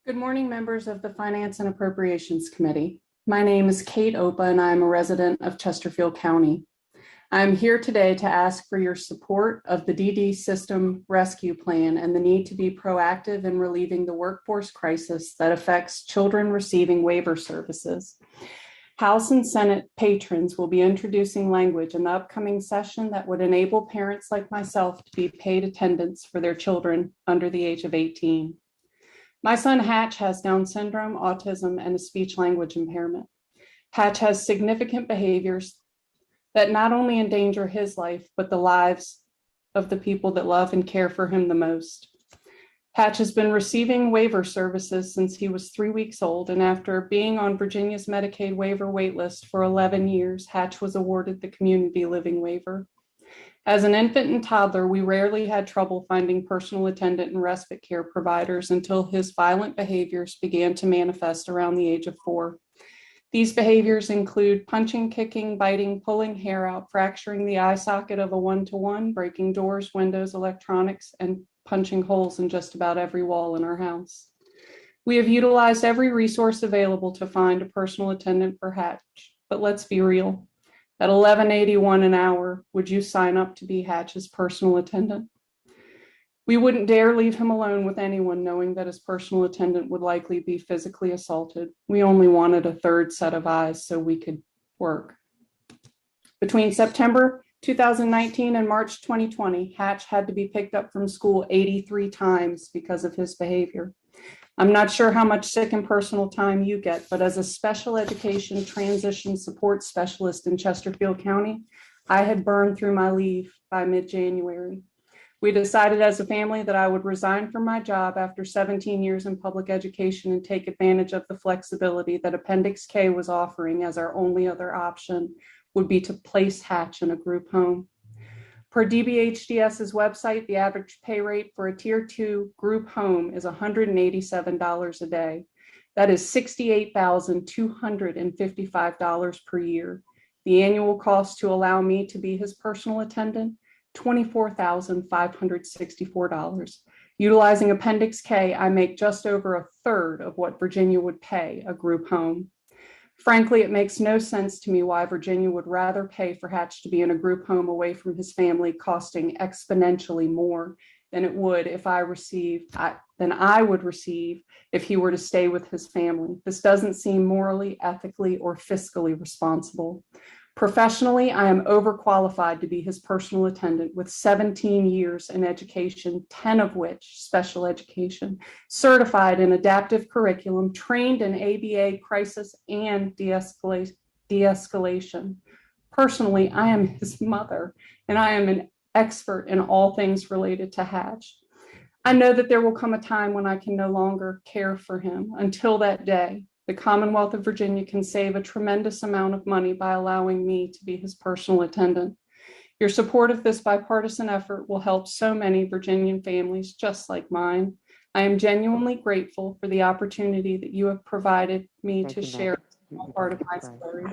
Good morning, members of the Finance and Appropriations Committee. My name is KateOppe, and I'm a resident of Chesterfield County. I'm here today to ask for your support of the DD System Rescue Plan and the need to be proactive in relieving the workforce crisis that affects children receiving waiver services. House and Senate patrons will be introducing language in the upcoming session that would enable parents like myself to be paid attendance for their children under the age of 18. My son Hatch has Down syndrome, autism, and a speech-language impairment. Hatch has significant behaviors that not only endanger his life, but the lives of the people that love and care for him the most. Hatch has been receiving waiver services since he was 3 weeks old, and after being on Virginia's Medicaid waiver waitlist for 11 years, Hatch was awarded the community living waiver. As an infant and toddler, we rarely had trouble finding personal attendant and respite care providers until his violent behaviors began to manifest around the age of 4. These behaviors include punching, kicking, biting, pulling hair out, fracturing the eye socket of a 1-to-1, breaking doors, windows, electronics, and punching holes in just about every wall in our house. We have utilized every resource available to find a personal attendant for Hatch, but let's be real. At $11.81 an hour, would you sign up to be Hatch's personal attendant? We wouldn't dare leave him alone with anyone, knowing that his personal attendant would likely be physically assaulted. We only wanted a third set of eyes so we could work. Between September 2019 and March 2020, Hatch had to be picked up from school 83 times because of his behavior. I'm not sure how much sick and personal time you get, but as a special education transition support specialist in Chesterfield County, I had burned through my leave by mid-January. We decided as a family that I would resign from my job after 17 years in public education and take advantage of the flexibility that Appendix K was offering, as our only other option would be to place Hatch in a group home. Per DBHDS's website, the average pay rate for a Tier 2 group home is $187 a day. That is $68,255 per year. The annual cost to allow me to be his personal attendant, $24,564. Utilizing Appendix K, I make just over a third of what Virginia would pay a group home. Frankly, it makes no sense to me why Virginia would rather pay for Hatch to be in a group home away from his family, costing exponentially more than it would if I would receive if he were to stay with his family. This doesn't seem morally, ethically, or fiscally responsible. Professionally, I am overqualified to be his personal attendant with 17 years in education, 10 of which special education, certified in adaptive curriculum, trained in ABA crisis and de-escalation. Personally, I am his mother, and I am an expert in all things related to Hatch. I know that there will come a time when I can no longer care for him. Until that day, the Commonwealth of Virginia can save a tremendous amount of money by allowing me to be his personal attendant. Your support of this bipartisan effort will help so many Virginian families just like mine. I am genuinely grateful for the opportunity that you have provided me to share a part of my story.